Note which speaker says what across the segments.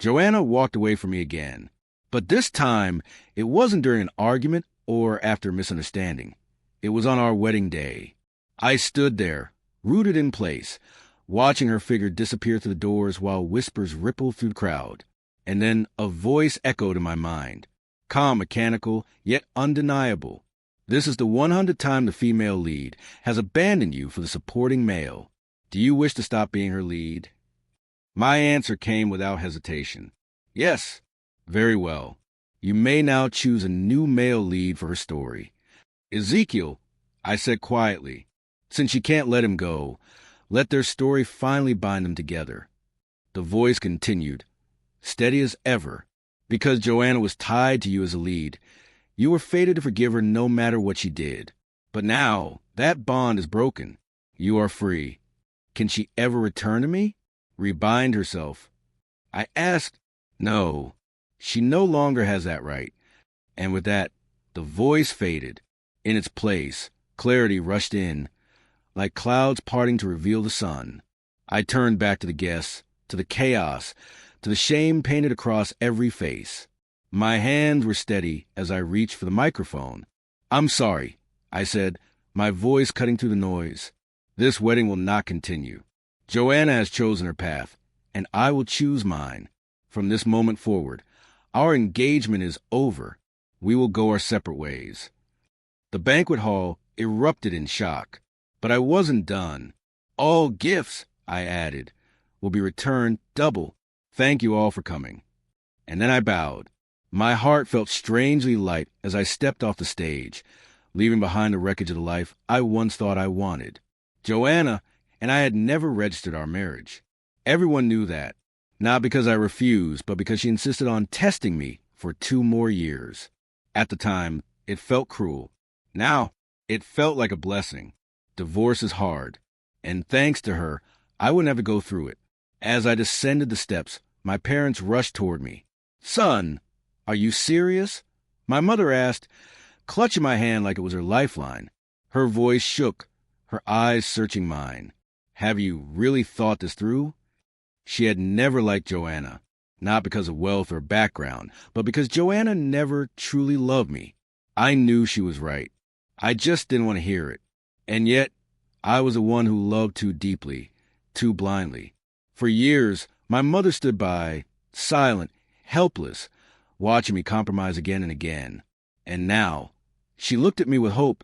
Speaker 1: Joanna walked away from me again. But this time, it wasn't during an argument or after a misunderstanding. It was on our wedding day. I stood there, rooted in place, watching her figure disappear through the doors while whispers rippled through the crowd. And then a voice echoed in my mind, calm, mechanical, yet undeniable. This is the 100th time the female lead has abandoned you for the supporting male. Do you wish to stop being her lead? My answer came without hesitation. Yes. Very well. You may now choose a new male lead for her story. Ezekiel, I said quietly, since you can't let him go, let their story finally bind them together. The voice continued, steady as ever, because Joanna was tied to you as a lead. You were fated to forgive her no matter what she did. But now, that bond is broken. You are free. Can she ever return to me? Rebind herself? I asked. No, she no longer has that right. And with that, the voice faded. In its place, clarity rushed in, like clouds parting to reveal the sun. I turned back to the guests, to the chaos, to the shame painted across every face. My hands were steady as I reached for the microphone. I'm sorry, I said, my voice cutting through the noise. This wedding will not continue. Joanna has chosen her path, and I will choose mine. From this moment forward, our engagement is over. We will go our separate ways. The banquet hall erupted in shock, but I wasn't done. All gifts, I added, will be returned double. Thank you all for coming. And then I bowed. My heart felt strangely light as I stepped off the stage, leaving behind the wreckage of the life I once thought I wanted. Joanna and I had never registered our marriage. Everyone knew that, not because I refused, but because she insisted on testing me for 2 more years. At the time, it felt cruel. Now, it felt like a blessing. Divorce is hard, and thanks to her, I wouldn't have to go through it. As I descended the steps, my parents rushed toward me. Son, are you serious? My mother asked, clutching my hand like it was her lifeline. Her voice shook, her eyes searching mine. Have you really thought this through? She had never liked Joanna, not because of wealth or background, but because Joanna never truly loved me. I knew she was right. I just didn't want to hear it. And yet, I was the one who loved too deeply, too blindly. For years, my mother stood by, silent, helpless, watching me compromise again and again. And now, she looked at me with hope,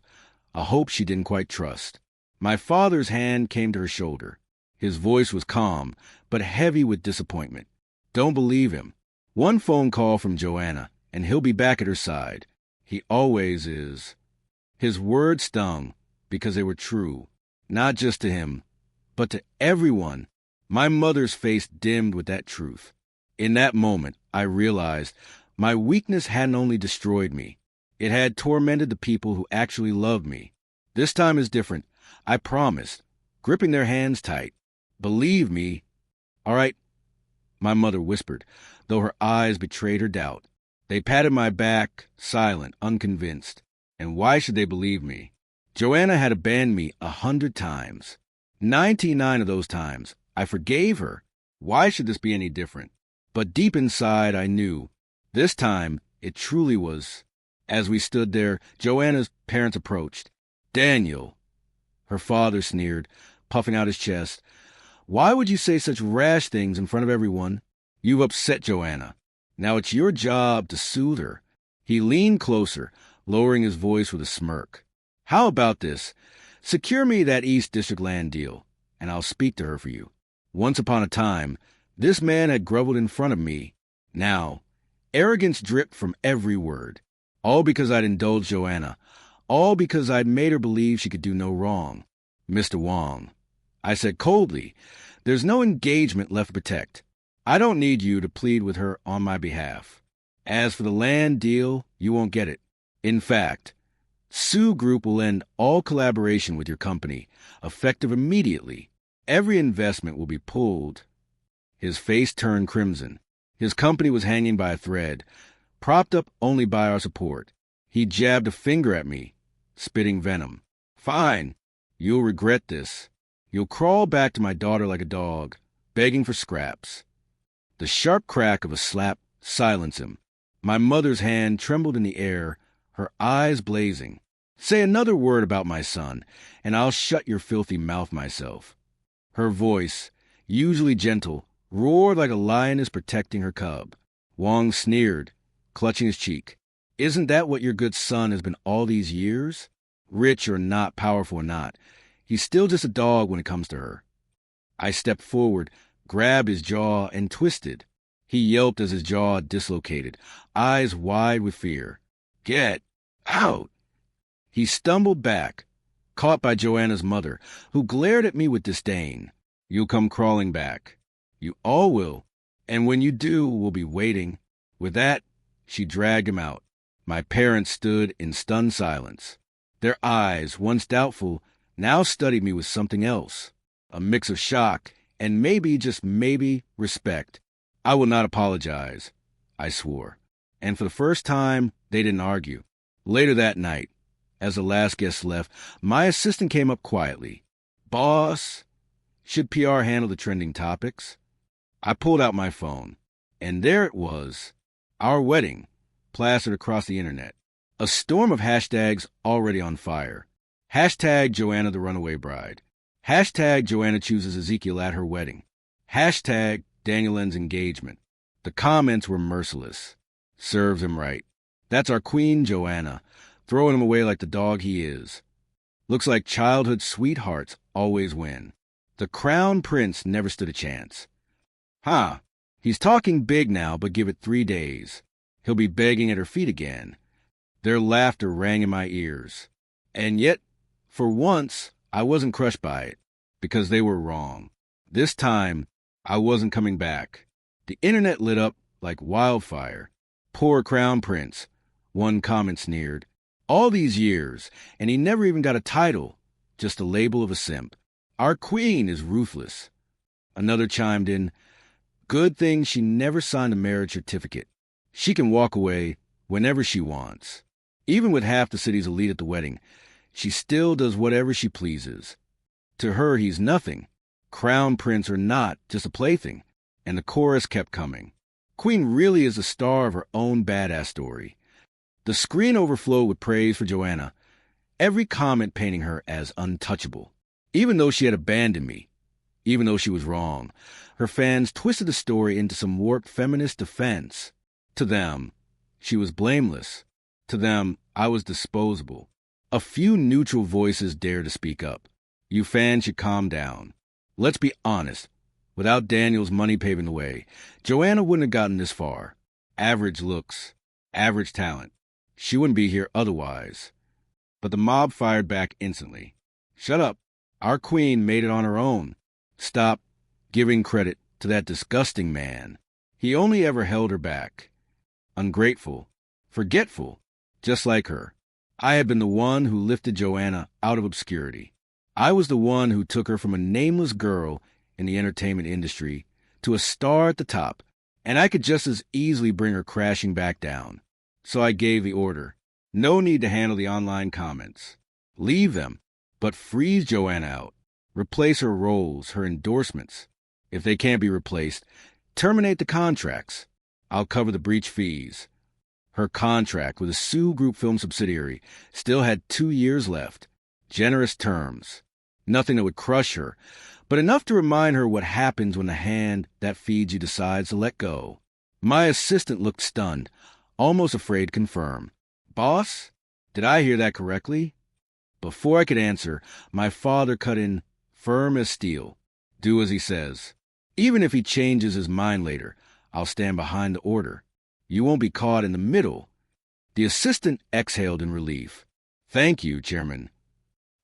Speaker 1: a hope she didn't quite trust. My father's hand came to her shoulder. His voice was calm, but heavy with disappointment. Don't believe him. One phone call from Joanna, and he'll be back at her side. He always is. His words stung because they were true, not just to him, but to everyone. My mother's face dimmed with that truth. In that moment, I realized my weakness hadn't only destroyed me, it had tormented the people who actually loved me. This time is different, I promised, gripping their hands tight. Believe me. All right, my mother whispered, though her eyes betrayed her doubt. They patted my back, silent, unconvinced. And why should they believe me? Joanna had abandoned me 100 times. 99 of those times, I forgave her. Why should this be any different? But deep inside, I knew. This time, it truly was. As we stood there, Joanna's parents approached. Daniel, her father sneered, puffing out his chest. Why would you say such rash things in front of everyone? You've upset Joanna. Now it's your job to soothe her. He leaned closer, lowering his voice with a smirk. How about this? Secure me that East District land deal, and I'll speak to her for you. Once upon a time, this man had groveled in front of me. Now, arrogance dripped from every word. All because I'd indulged Joanna. All because I'd made her believe she could do no wrong. Mr. Wong, I said coldly, there's no engagement left to protect. I don't need you to plead with her on my behalf. As for the land deal, you won't get it. In fact, Sue Group will end all collaboration with your company, effective immediately. Every investment will be pulled. His face turned crimson. His company was hanging by a thread, propped up only by our support. He jabbed a finger at me, spitting venom. Fine. You'll regret this. You'll crawl back to my daughter like a dog, begging for scraps. The sharp crack of a slap silenced him. My mother's hand trembled in the air, her eyes blazing. "Say another word about my son, and I'll shut your filthy mouth myself." Her voice, usually gentle, roared like a lioness protecting her cub. Wong sneered, clutching his cheek. "Isn't that what your good son has been all these years? Rich or not, powerful or not, he's still just a dog when it comes to her." I stepped forward, grabbed his jaw, and twisted. He yelped as his jaw dislocated, eyes wide with fear. "Get out!" He stumbled back, caught by Joanna's mother, who glared at me with disdain. "You'll come crawling back. You all will. And when you do, we'll be waiting." With that, she dragged him out. My parents stood in stunned silence. Their eyes, once doubtful, now studied me with something else. A mix of shock and maybe, just maybe, respect. "I will not apologize," I swore. And for the first time, they didn't argue. Later that night, as the last guest left, my assistant came up quietly. "Boss, should PR handle the trending topics?" I pulled out my phone, and there it was, our wedding, plastered across the internet. A storm of hashtags already on fire. Hashtag Joanna the Runaway Bride. Hashtag Joanna chooses Ezekiel at her wedding. Hashtag Daniel N's engagement. The comments were merciless. Serves him right. That's our queen, Joanna, throwing him away like the dog he is. Looks like childhood sweethearts always win. The crown prince never stood a chance. He's talking big now, but give it 3 days. He'll be begging at her feet again. Their laughter rang in my ears. And yet, for once, I wasn't crushed by it, because they were wrong. This time, I wasn't coming back. The internet lit up like wildfire. "Poor crown prince," one comment sneered. "All these years, and he never even got a title, just a label of a simp. Our queen is ruthless." Another chimed in, "Good thing she never signed a marriage certificate. She can walk away whenever she wants. Even with half the city's elite at the wedding, she still does whatever she pleases. To her, he's nothing. Crown prince or not, just a plaything." And the chorus kept coming. Queen really is the star of her own badass story. The screen overflowed with praise for Joanna, every comment painting her as untouchable. Even though she had abandoned me, even though she was wrong, her fans twisted the story into some warped feminist defense. To them, she was blameless. To them, I was disposable. A few neutral voices dared to speak up. "You fans should calm down. Let's be honest. Without Daniel's money paving the way, Joanna wouldn't have gotten this far. Average looks, average talent. She wouldn't be here otherwise." But the mob fired back instantly. "Shut up. Our queen made it on her own. Stop giving credit to that disgusting man. He only ever held her back. Ungrateful, forgetful, just like her. I had been the one who lifted Joanna out of obscurity. I was the one who took her from a nameless girl in the entertainment industry to a star at the top, and I could just as easily bring her crashing back down. So I gave the order. No need to handle the online comments. Leave them, but freeze Joanna out. Replace her roles, her endorsements. If they can't be replaced, terminate the contracts. I'll cover the breach fees." Her contract with a Sue Group film subsidiary still had 2 years left. Generous terms. Nothing that would crush her, but enough to remind her what happens when the hand that feeds you decides to let go. My assistant looked stunned, almost afraid to confirm. "Boss, did I hear that correctly?" Before I could answer, my father cut in, firm as steel. "Do as he says. Even if he changes his mind later, I'll stand behind the order. You won't be caught in the middle." The assistant exhaled in relief. "Thank you, Chairman."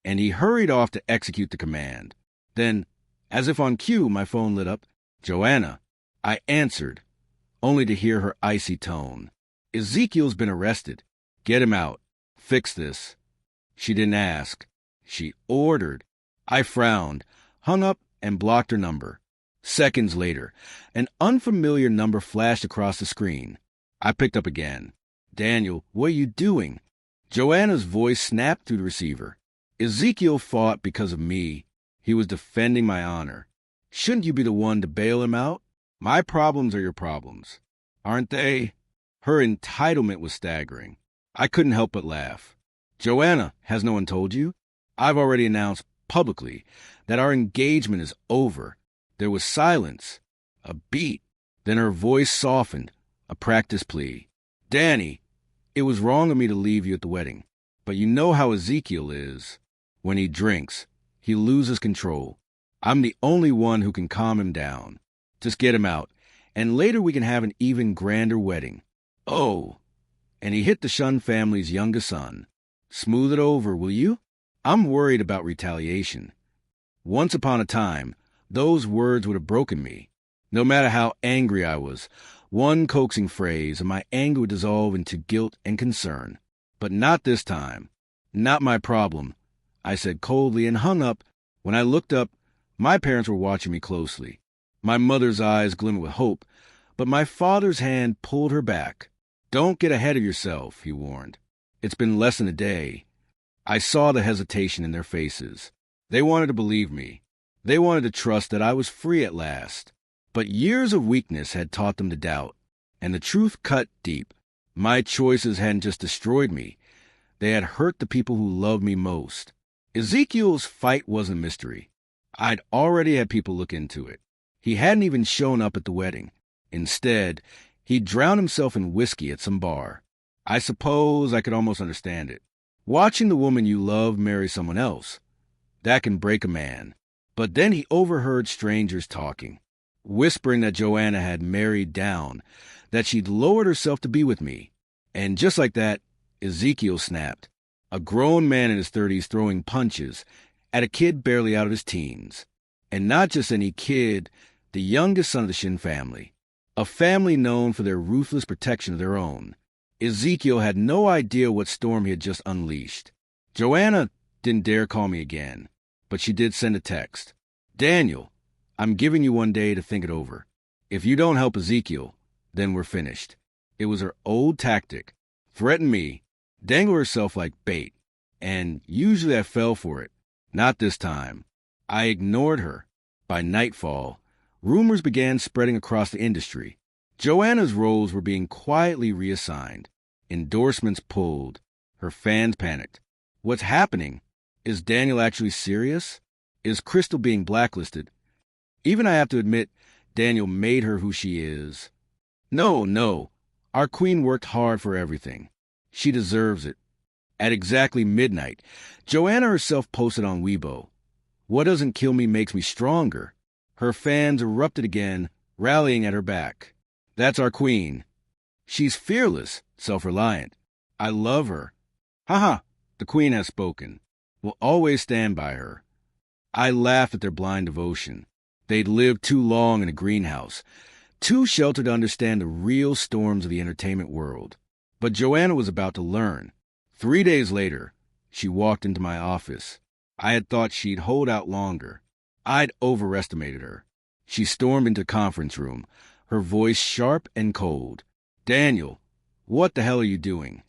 Speaker 1: And he hurried off to execute the command. Then, as if on cue, my phone lit up. "Joanna." I answered, only to hear her icy tone. "Ezekiel's been arrested. Get him out. Fix this." She didn't ask. She ordered. I frowned, hung up, and blocked her number. Seconds later, an unfamiliar number flashed across the screen. I picked up again. "Daniel, what are you doing?" Joanna's voice snapped through the receiver. "Ezekiel fought because of me. He was defending my honor. Shouldn't you be the one to bail him out?" My problems are your problems, aren't they? Her entitlement was staggering. I couldn't help but laugh. Joanna, has no one told you? I've already announced publicly that our engagement is over. There was silence, a beat, then her voice softened, a practice plea. Danny, it was wrong of me to leave you at the wedding, but you know how Ezekiel is. When he drinks, he loses control. I'm the only one who can calm him down. Just get him out, and later we can have an even grander wedding. Oh, and he hit the Shun family's youngest son. Smooth it over, will you? I'm worried about retaliation. Once upon a time, those words would have broken me. No matter how angry I was, one coaxing phrase and my anger would dissolve into guilt and concern. But not this time. Not my problem, I said coldly and hung up. When I looked up, my parents were watching me closely. My mother's eyes glimmered with hope, but my father's hand pulled her back. Don't get ahead of yourself, he warned. It's been less than a day. I saw the hesitation in their faces. They wanted to believe me. They wanted to trust that I was free at last. But years of weakness had taught them to doubt, and the truth cut deep. My choices hadn't just destroyed me. They had hurt the people who loved me most. Ezekiel's fight wasn't a mystery. I'd already had people look into it. He hadn't even shown up at the wedding. Instead, he drowned himself in whiskey at some bar. I suppose I could almost understand it. Watching the woman you love marry someone else, that can break a man. But then he overheard strangers talking, whispering that Joanna had married down, that she'd lowered herself to be with me. And just like that, Ezekiel snapped. A grown man in his 30s throwing punches at a kid barely out of his teens. And not just any kid, the youngest son of the Shin family. A family known for their ruthless protection of their own. Ezekiel had no idea what storm he had just unleashed. Joanna didn't dare call me again, but she did send a text. Daniel, I'm giving you one day to think it over. If you don't help Ezekiel, then we're finished. It was her old tactic. Threaten me, dangle herself like bait. And usually I fell for it. Not this time. I ignored her. By nightfall, rumors began spreading across the industry. Joanna's roles were being quietly reassigned. Endorsements pulled. Her fans panicked. What's happening? Is Daniel actually serious? Is Crystal being blacklisted? Even I have to admit, Daniel made her who she is. No. Our queen worked hard for everything. She deserves it. At exactly midnight, Joanna herself posted on Weibo, "What doesn't kill me makes me stronger." Her fans erupted again, rallying at her back. That's our queen. She's fearless, self-reliant. I love her. Haha, the queen has spoken. We'll always stand by her. I laughed at their blind devotion. They'd lived too long in a greenhouse, too sheltered to understand the real storms of the entertainment world. But Joanna was about to learn. 3 days later, she walked into my office. I had thought she'd hold out longer. I'd overestimated her. She stormed into the conference room, her voice sharp and cold. Daniel, what the hell are you doing?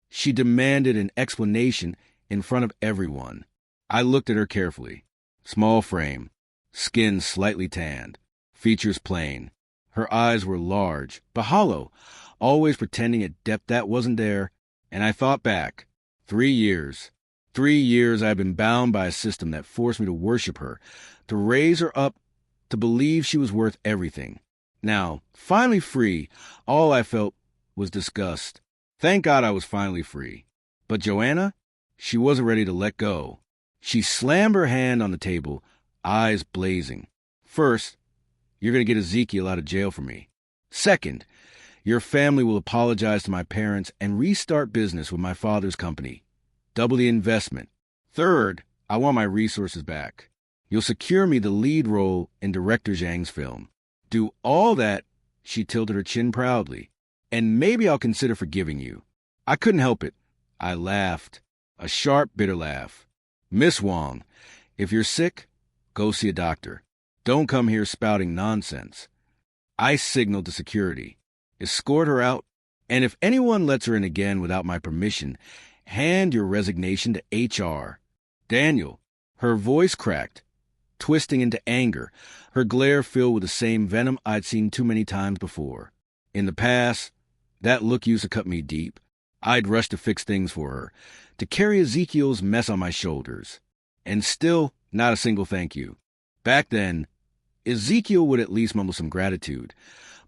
Speaker 1: She demanded an explanation in front of everyone. I looked at her carefully. Small frame, skin slightly tanned, features plain. Her eyes were large, but hollow, always pretending a depth that wasn't there. And I thought back. 3 years. 3 years I've been bound by a system that forced me to worship her, to raise her up, to believe she was worth everything. Now, finally free, all I felt was disgust. Thank God I was finally free. But Joanna, she wasn't ready to let go. She slammed her hand on the table, eyes blazing. First, you're going to get Ezekiel out of jail for me. Second, your family will apologize to my parents and restart business with my father's company. Double the investment. Third, I want my resources back. You'll secure me the lead role in Director Zhang's film. Do all that, she tilted her chin proudly, and maybe I'll consider forgiving you. I couldn't help it. I laughed. A sharp, bitter laugh. Miss Wong, if you're sick, go see a doctor. Don't come here spouting nonsense. I signaled to security. Escort her out, and if anyone lets her in again without my permission, hand your resignation to HR. Daniel, her voice cracked. twisting into anger, her glare filled with the same venom I'd seen too many times before. In the past, that look used to cut me deep. I'd rush to fix things for her, to carry Ezekiel's mess on my shoulders. And still, not a single thank you. Back then, Ezekiel would at least mumble some gratitude,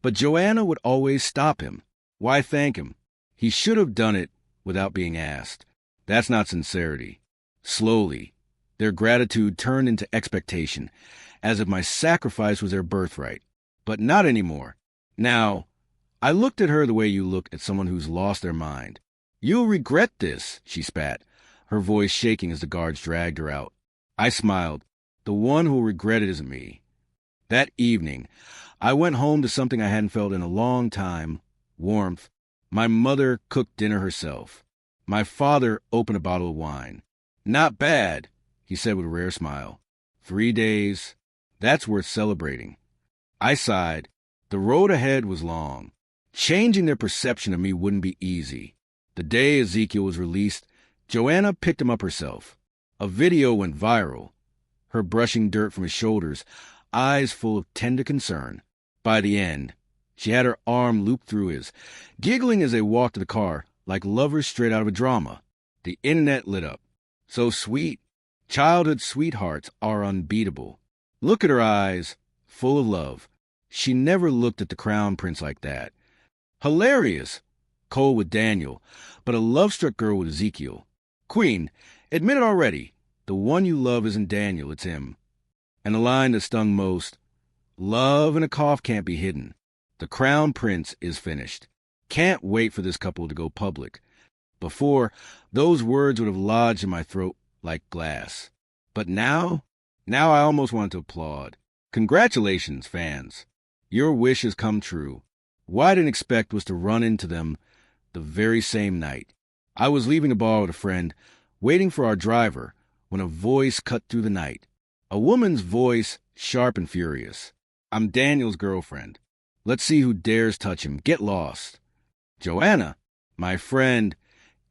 Speaker 1: but Joanna would always stop him. Why thank him? He should have done it without being asked. That's not sincerity. Slowly, their gratitude turned into expectation, as if my sacrifice was their birthright. But not anymore. Now, I looked at her the way you look at someone who's lost their mind. "You'll regret this," she spat, her voice shaking as the guards dragged her out. I smiled. The one who'll regret it isn't me. That evening, I went home to something I hadn't felt in a long time: warmth. My mother cooked dinner herself. My father opened a bottle of wine. "Not bad," he said with a rare smile. 3 days. That's worth celebrating. I sighed. The road ahead was long. Changing their perception of me wouldn't be easy. The day Ezekiel was released, Joanna picked him up herself. A video went viral. Her brushing dirt from his shoulders, eyes full of tender concern. By the end, she had her arm looped through his, giggling as they walked to the car like lovers straight out of a drama. The internet lit up. So sweet. Childhood sweethearts are unbeatable. Look at her eyes, full of love. She never looked at the crown prince like that. Hilarious. Cold with Daniel, but a love-struck girl with Ezekiel. Queen, admit it already. The one you love isn't Daniel, it's him. And the line that stung most: love in a cough can't be hidden. The crown prince is finished. Can't wait for this couple to go public. Before, those words would have lodged in my throat like glass. But now I almost want to applaud. Congratulations, fans. Your wish has come true. What I didn't expect was to run into them the very same night. I was leaving a bar with a friend, waiting for our driver, when a voice cut through the night. A woman's voice, sharp and furious. "I'm Daniel's girlfriend. Let's see who dares touch him. Get lost." Joanna, my friend,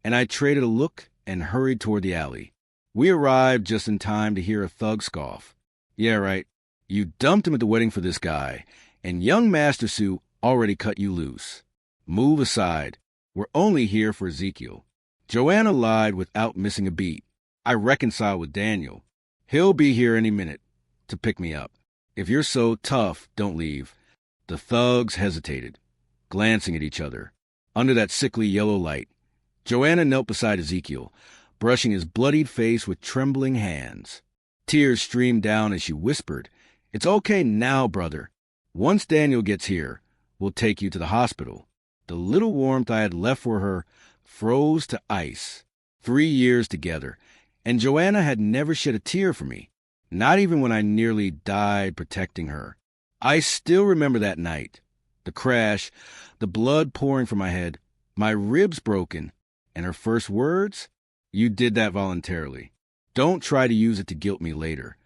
Speaker 1: and I traded a look and hurried toward the alley. We arrived just in time to hear a thug scoff. "Yeah, right. You dumped him at the wedding for this guy, and young Master Sue already cut you loose. Move aside. We're only here for Ezekiel." Joanna lied without missing a beat. I reconciled with Daniel. "He'll be here any minute to pick me up. If you're so tough, don't leave." The thugs hesitated, glancing at each other. Under that sickly yellow light, Joanna knelt beside Ezekiel, brushing his bloodied face with trembling hands. Tears streamed down as she whispered, "It's okay now, brother. Once Daniel gets here, we'll take you to the hospital." The little warmth I had left for her froze to ice. 3 years together, and Joanna had never shed a tear for me, not even when I nearly died protecting her. I still remember that night. The crash, the blood pouring from my head, my ribs broken, and her first words: "You did that voluntarily. Don't try to use it to guilt me later."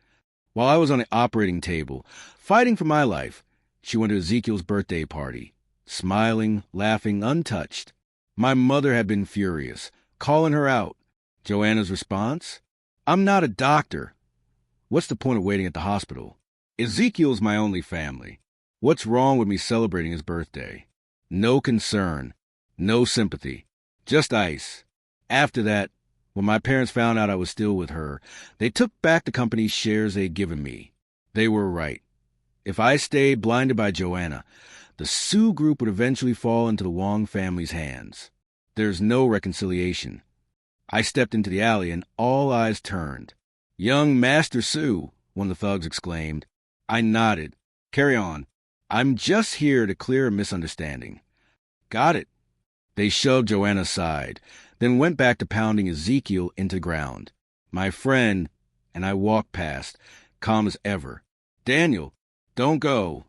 Speaker 1: While I was on the operating table, fighting for my life, she went to Ezekiel's birthday party, smiling, laughing, untouched. My mother had been furious, calling her out. Joanna's response: "I'm not a doctor. What's the point of waiting at the hospital? Ezekiel's my only family. What's wrong with me celebrating his birthday?" No concern, no sympathy, just ice. After that, when my parents found out I was still with her, they took back the company's shares they'd given me. They were right. If I stayed blinded by Joanna, the Sioux group would eventually fall into the Wong family's hands. There's no reconciliation. I stepped into the alley and all eyes turned. "Young Master Sioux," one of the thugs exclaimed. I nodded. "Carry on. I'm just here to clear a misunderstanding." "Got it." They shoved Joanna aside, then went back to pounding Ezekiel into the ground. My friend and I walked past, calm as ever. "Daniel, don't go."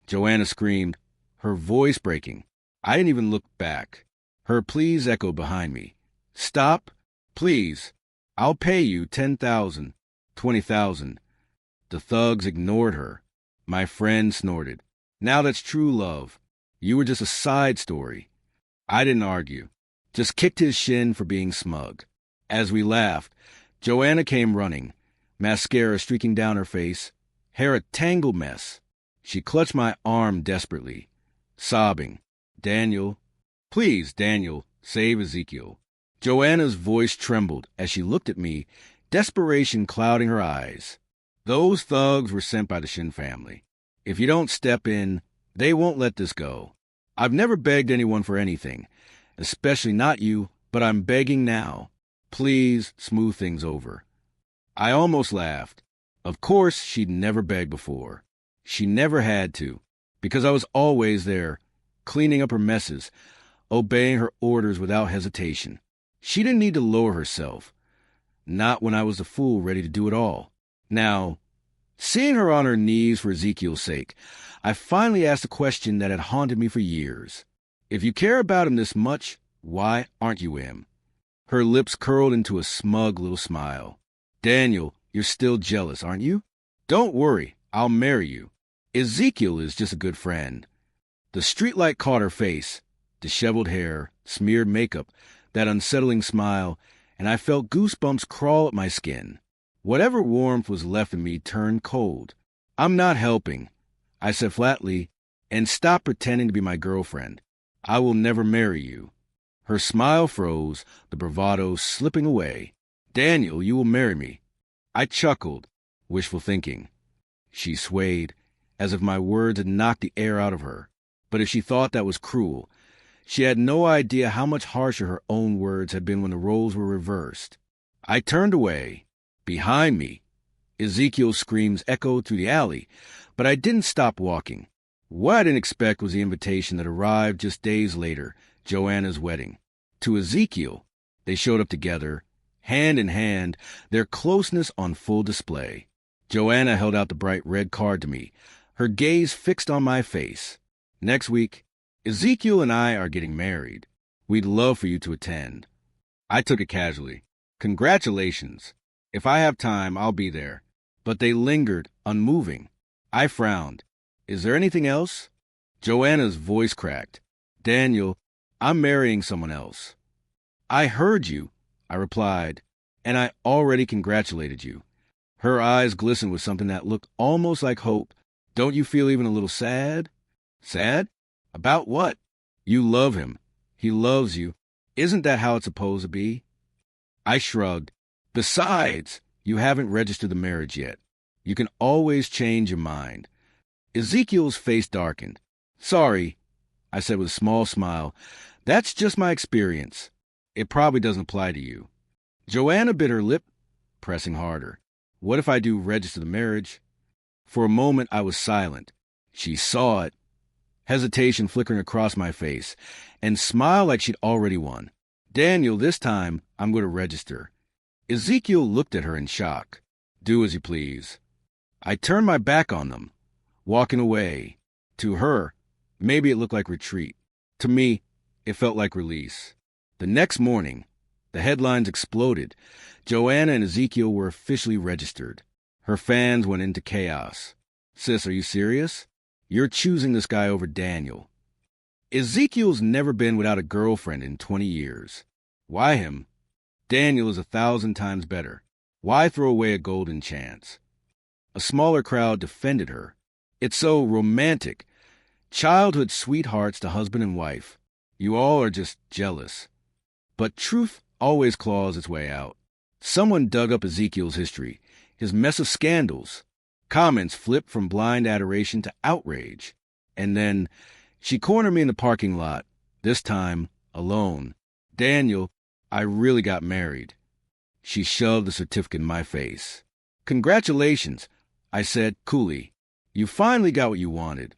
Speaker 1: Joanna screamed, her voice breaking. I didn't even look back. Her pleas echoed behind me. "Stop, please. I'll pay you 10,000, 20,000. The thugs ignored her. My friend snorted. "Now that's true love. You were just a side story." I didn't argue, just kicked his shin for being smug. As we laughed, Joanna came running. mascara streaking down her face, hair a tangled mess. She clutched my arm desperately, sobbing, "Daniel, please, Daniel, save Ezekiel." Joanna's voice trembled as she looked at me, desperation clouding her eyes. "Those thugs were sent by the Shin family. If you don't step in, they won't let this go. I've never begged anyone for anything, especially not you, but I'm begging now. Please smooth things over." I almost laughed. Of course, she'd never begged before. She never had to, because I was always there, cleaning up her messes, obeying her orders without hesitation. She didn't need to lower herself. Not when I was the fool ready to do it all. Now, seeing her on her knees for Ezekiel's sake, I finally asked a question that had haunted me for years. "If you care about him this much, why aren't you him?" Her lips curled into a smug little smile. "Daniel, you're still jealous, aren't you? Don't worry, I'll marry you. Ezekiel is just a good friend." The streetlight caught her face, disheveled hair, smeared makeup, that unsettling smile, and I felt goosebumps crawl up my skin. Whatever warmth was left in me turned cold. "I'm not helping," I said flatly, "and stop pretending to be my girlfriend. I will never marry you." Her smile froze, the bravado slipping away. "Daniel, you will marry me." I chuckled, wishful thinking. She swayed, as if my words had knocked the air out of her. But if she thought that was cruel, she had no idea how much harsher her own words had been when the roles were reversed. I turned away. Behind me, Ezekiel's screams echoed through the alley, but I didn't stop walking. What I didn't expect was the invitation that arrived just days later, Joanna's wedding. To Ezekiel, they showed up together, hand in hand, their closeness on full display. Joanna held out the bright red card to me, her gaze fixed on my face. "Next week, Ezekiel and I are getting married. We'd love for you to attend." I took it casually. "Congratulations. If I have time, I'll be there." But they lingered, unmoving. I frowned. "Is there anything else?" Joanna's voice cracked. "Daniel, I'm marrying someone else." "I heard you," I replied, "and I already congratulated you." Her eyes glistened with something that looked almost like hope. "Don't you feel even a little sad?" "Sad? About what?" "You love him. He loves you. Isn't that how it's supposed to be?" I shrugged. "Besides, you haven't registered the marriage yet. You can always change your mind." Ezekiel's face darkened. "Sorry," I said with a small smile. "That's just my experience. It probably doesn't apply to you." Joanna bit her lip, pressing harder. "What if I do register the marriage?" For a moment I was silent. She saw it, hesitation flickering across my face, and smiled like she'd already won. "Daniel, this time I'm going to register." Ezekiel looked at her in shock. "Do as you please." I turned my back on them, walking away. To her, maybe it looked like retreat. To me, it felt like release. The next morning, the headlines exploded. Joanna and Ezekiel were officially registered. Her fans went into chaos. "Sis, are you serious? You're choosing this guy over Daniel." Ezekiel's never been without a girlfriend in 20 years. Why him? Daniel is 1,000 times better. Why throw away a golden chance? A smaller crowd defended her. "It's so romantic. Childhood sweethearts to husband and wife. You all are just jealous." But truth always claws its way out. Someone dug up Ezekiel's history, his mess of scandals. Comments flipped from blind adoration to outrage. And then she cornered me in the parking lot, this time alone. "Daniel, I really got married." She shoved the certificate in my face. "Congratulations," I said coolly. "You finally got what you wanted."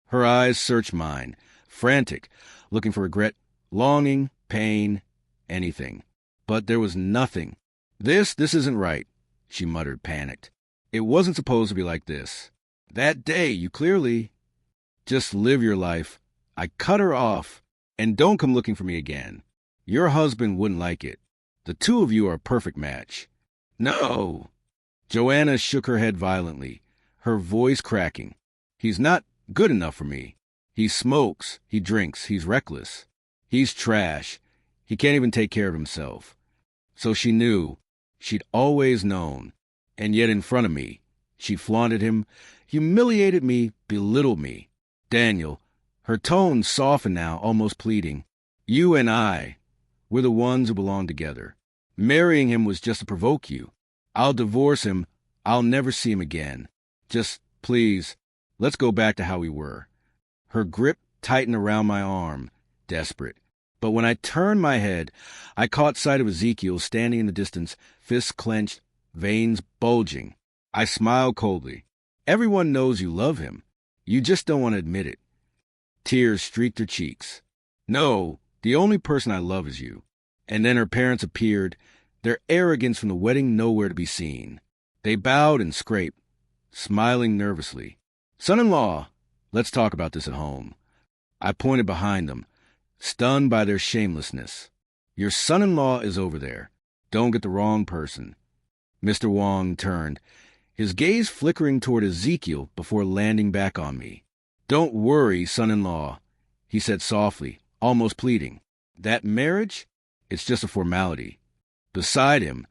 Speaker 1: Her eyes searched mine, frantic, looking for regret, longing, pain, anything. But there was nothing. This isn't right," she muttered, panicked. "It wasn't supposed to be like this. That day, you clearly—" "Just live your life." I cut her off. "And don't come looking for me again. Your husband wouldn't like it. The two of you are a perfect match." "No!" Joanna shook her head violently, her voice cracking. "He's not good enough for me. He smokes, he drinks, he's reckless. He's trash. He can't even take care of himself." So she knew. She'd always known. And yet in front of me, she flaunted him, humiliated me, belittled me. Daniel, her tone softened now, almost pleading. You and I, we're the ones who belong together. Marrying him was just to provoke you. I'll divorce him. I'll never see him again. Just, please, let's go back to how we were. Her grip tightened around my arm, desperate. But when I turned my head, I caught sight of Ezekiel standing in the distance, fists clenched, veins bulging. I smiled coldly. Everyone knows you love him. You just don't want to admit it. Tears streaked her cheeks. No, the only person I love is you. And then her parents appeared, their arrogance from the wedding nowhere to be seen. They bowed and scraped, smiling nervously. Son-in-law, let's talk about this at home. I pointed behind them, stunned by their shamelessness. Your son-in-law is over there. Don't get the wrong person. Mr. Wong turned, his gaze flickering toward Ezekiel before landing back on me. Don't worry, son-in-law, he said softly, almost pleading. That marriage? It's just a formality. Beside him,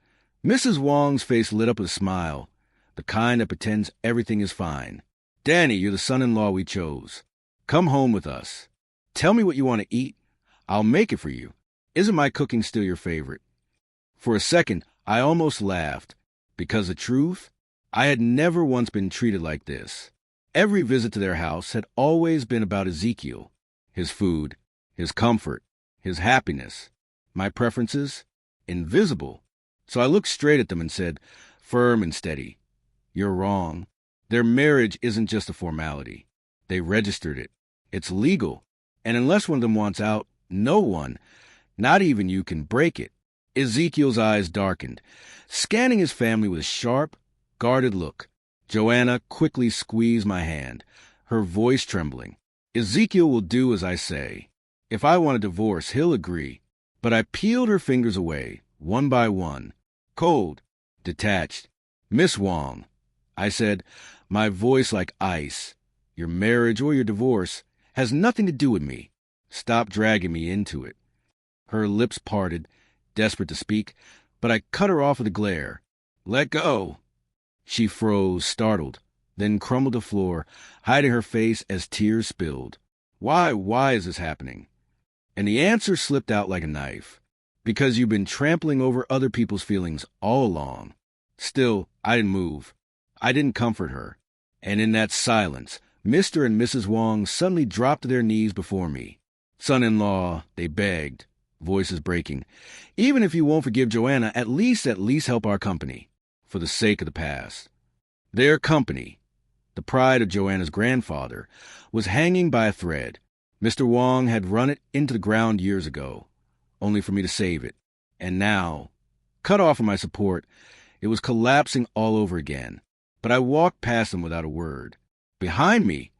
Speaker 1: Mrs. Wong's face lit up with a smile, the kind that pretends everything is fine. Danny, you're the son-in-law we chose. Come home with us. Tell me what you want to eat. I'll make it for you. Isn't my cooking still your favorite? For a second, I almost laughed, because the truth, I had never once been treated like this. Every visit to their house had always been about Ezekiel, his food, his comfort, his happiness. My preferences? Invisible. So I looked straight at them and said, firm and steady, you're wrong. Their marriage isn't just a formality. They registered it. It's legal. And unless one of them wants out, no one, not even you, can break it. Ezekiel's eyes darkened, scanning his family with a sharp, guarded look. Joanna quickly squeezed my hand, her voice trembling. Ezekiel will do as I say. If I want a divorce, he'll agree. But I peeled her fingers away, one by one, cold, detached. Miss Wong, I said, my voice like ice. Your marriage or your divorce has nothing to do with me. Stop dragging me into it. Her lips parted, desperate to speak, but I cut her off with a glare. Let go. She froze, startled, then crumbled to the floor, hiding her face as tears spilled. Why is this happening? And the answer slipped out like a knife. Because you've been trampling over other people's feelings all along. Still, I didn't move. I didn't comfort her. And in that silence, Mr. and Mrs. Wong suddenly dropped to their knees before me. Son-in-law, they begged, voices breaking. Even if you won't forgive Joanna, at least help our company, for the sake of the past. Their company, the pride of Joanna's grandfather, was hanging by a thread. Mr. Wong had run it into the ground years ago, only for me to save it. And now, cut off from my support, it was collapsing all over again. But I walked past them without a word. Behind me,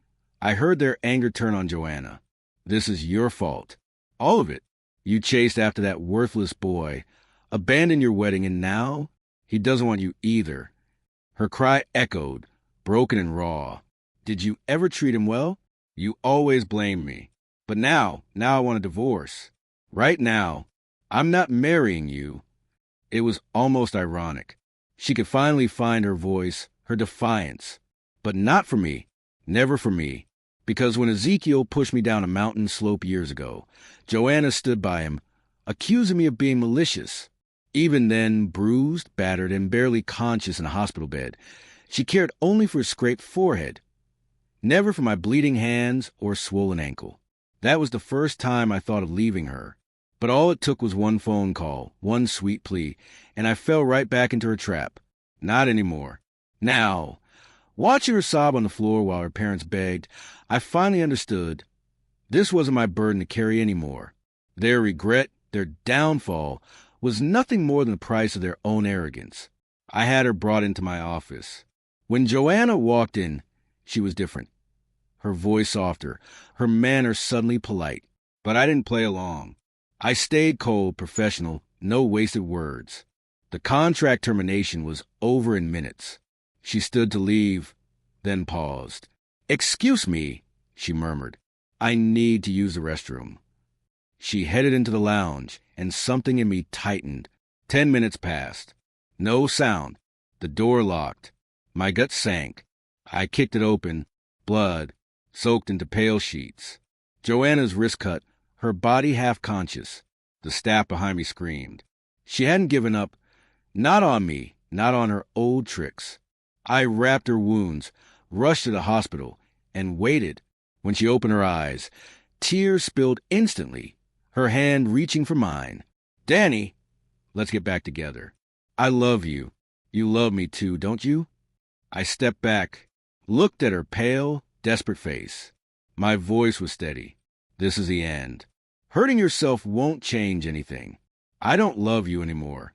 Speaker 1: I heard their anger turn on Joanna. This is your fault. All of it. You chased after that worthless boy, abandoned your wedding, and now he doesn't want you either. Her cry echoed, broken and raw. Did you ever treat him well? You always blamed me. But now I want a divorce. Right now, I'm not marrying you. It was almost ironic. She could finally find her voice, her defiance. But not for me. Never for me. Because when Ezekiel pushed me down a mountain slope years ago, Joanna stood by him, accusing me of being malicious. Even then, bruised, battered, and barely conscious in a hospital bed, she cared only for his scraped forehead. Never for my bleeding hands or swollen ankle. That was the first time I thought of leaving her. But all it took was one phone call, one sweet plea, and I fell right back into her trap. Not anymore. Now, watching her sob on the floor while her parents begged, I finally understood. This wasn't my burden to carry anymore. Their regret, their downfall, was nothing more than the price of their own arrogance. I had her brought into my office. When Joanna walked in, she was different. Her voice softer, her manner suddenly polite. But I didn't play along. I stayed cold, professional, no wasted words. The contract termination was over in minutes. She stood to leave, then paused. Excuse me, she murmured. I need to use the restroom. She headed into the lounge, and something in me tightened. 10 minutes passed. No sound. The door locked. My gut sank. I kicked it open. Blood soaked into pale sheets. Joanna's wrist cut, her body half conscious. The staff behind me screamed. She hadn't given up. Not on me, not on her old tricks. I wrapped her wounds, rushed to the hospital, and waited. When she opened her eyes, tears spilled instantly, her hand reaching for mine. "Danny, let's get back together. I love you. You love me too, don't you?" I stepped back, looked at her pale, desperate face. My voice was steady. "This is the end. Hurting yourself won't change anything. I don't love you anymore."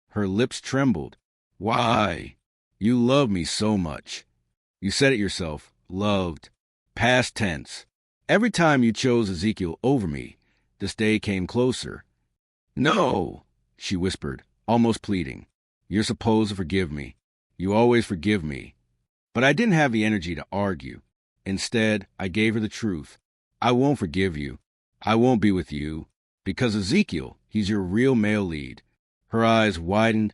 Speaker 1: Her lips trembled. "Why? You love me so much. You said it yourself. Loved. Past tense. Every time you chose Ezekiel over me, this day came closer." "No," she whispered, almost pleading. "You're supposed to forgive me. You always forgive me." But I didn't have the energy to argue. Instead, I gave her the truth. "I won't forgive you. I won't be with you. Because Ezekiel, he's your real male lead." Her eyes widened,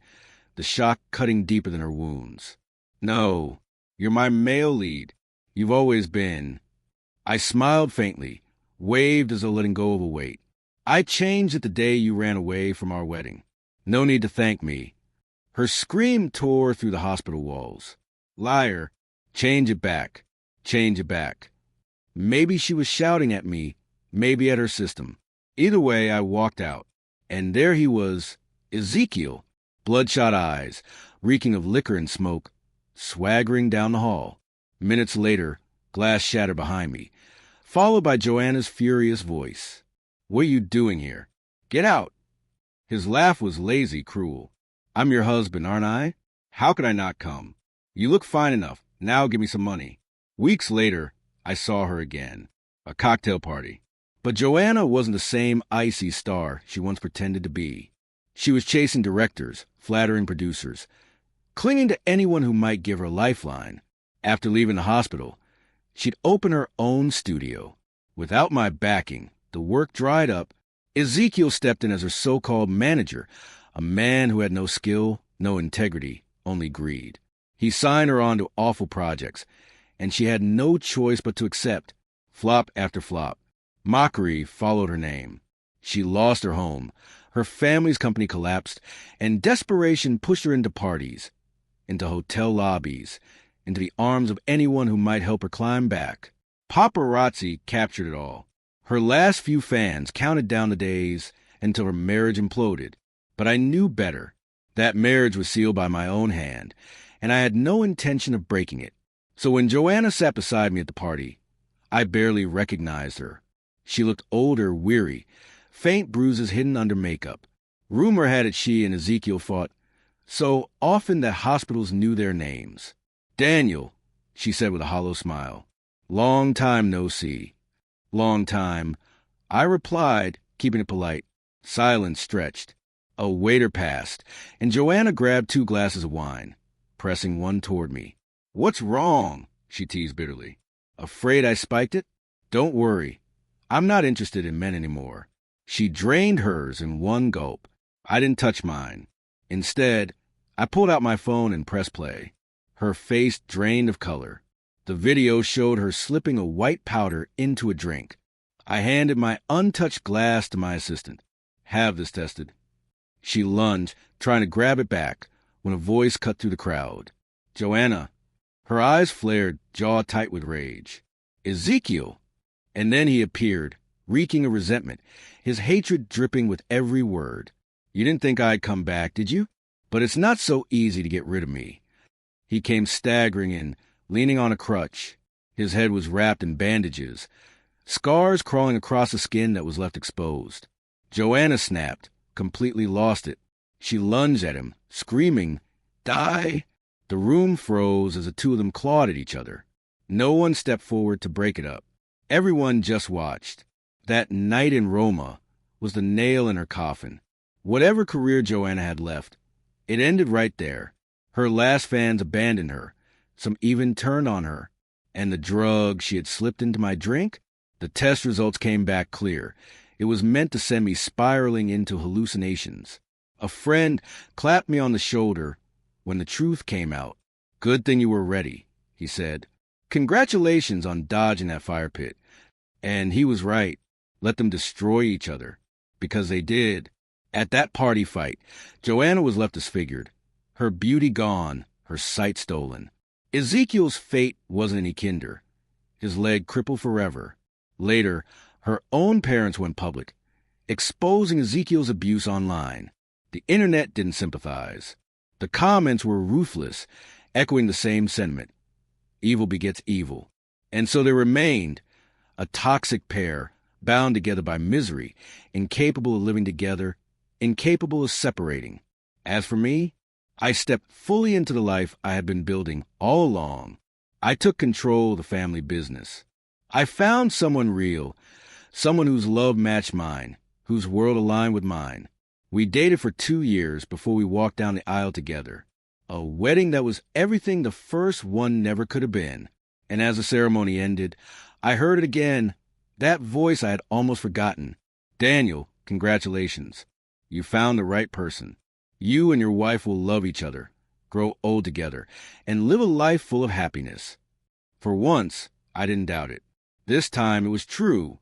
Speaker 1: the shock cutting deeper than her wounds. "No, you're my male lead. You've always been." I smiled faintly, waved as though letting go of a weight. "I changed it the day you ran away from our wedding. No need to thank me." Her scream tore through the hospital walls. "Liar. Change it back. Change it back." Maybe she was shouting at me, maybe at her system. Either way, I walked out. And there he was, Ezekiel, bloodshot eyes, reeking of liquor and smoke, swaggering down the hall. Minutes later, glass shattered behind me, followed by Joanna's furious voice. "What are you doing here? Get out!" His laugh was lazy, cruel. "I'm your husband, aren't I? How could I not come? You look fine enough. Now give me some money." Weeks later, I saw her again. A cocktail party. But Joanna wasn't the same icy star she once pretended to be. She was chasing directors, flattering producers, clinging to anyone who might give her a lifeline. After leaving the hospital, she'd open her own studio. Without my backing, the work dried up. Ezekiel stepped in as her so-called manager, a man who had no skill, no integrity, only greed. He signed her on to awful projects, and she had no choice but to accept, flop after flop. Mockery followed her name. She lost her home, her family's company collapsed, and desperation pushed her into parties, into hotel lobbies, into the arms of anyone who might help her climb back. Paparazzi captured it all. Her last few fans counted down the days until her marriage imploded. But I knew better. That marriage was sealed by my own hand, and I had no intention of breaking it. So when Joanna sat beside me at the party, I barely recognized her. She looked older, weary, faint bruises hidden under makeup. Rumor had it she and Ezekiel fought so often that hospitals knew their names. "Daniel," she said with a hollow smile. "Long time no see." "Long time," I replied, keeping it polite. Silence stretched. A waiter passed, and Joanna grabbed 2 glasses of wine, pressing one toward me. "What's wrong?" she teased bitterly. "Afraid I spiked it? Don't worry. I'm not interested in men anymore." She drained hers in one gulp. I didn't touch mine. Instead, I pulled out my phone and pressed play. Her face drained of color. The video showed her slipping a white powder into a drink. I handed my untouched glass to my assistant. "Have this tested." She lunged, trying to grab it back, when a voice cut through the crowd. "Joanna." Her eyes flared, jaw tight with rage. "Ezekiel." And then he appeared, reeking of resentment, his hatred dripping with every word. "You didn't think I'd come back, did you? But it's not so easy to get rid of me." He came staggering in, leaning on a crutch. His head was wrapped in bandages, scars crawling across the skin that was left exposed. Joanna snapped, completely lost it. She lunged at him, screaming, "Die!" The room froze as the two of them clawed at each other. No one stepped forward to break it up. Everyone just watched. That night in Roma was the nail in her coffin. Whatever career Joanna had left, it ended right there. Her last fans abandoned her. Some even turned on her. And the drug she had slipped into my drink? The test results came back clear. It was meant to send me spiraling into hallucinations. A friend clapped me on the shoulder when the truth came out. "Good thing you were ready," he said. "Congratulations on dodging that fire pit." And he was right. Let them destroy each other. Because they did. At that party fight, Joanna was left disfigured. Her beauty gone, her sight stolen. Ezekiel's fate wasn't any kinder. His leg crippled forever. Later, her own parents went public, exposing Ezekiel's abuse online. The internet didn't sympathize. The comments were ruthless, echoing the same sentiment. Evil begets evil. And so they remained, a toxic pair, bound together by misery, incapable of living together, incapable of separating. As for me, I stepped fully into the life I had been building all along. I took control of the family business. I found someone real, someone whose love matched mine, whose world aligned with mine. We dated for 2 years before we walked down the aisle together. A wedding that was everything the first one never could have been. And as the ceremony ended, I heard it again, that voice I had almost forgotten. "Daniel, congratulations. You found the right person. You and your wife will love each other, grow old together, and live a life full of happiness." For once, I didn't doubt it. This time it was true.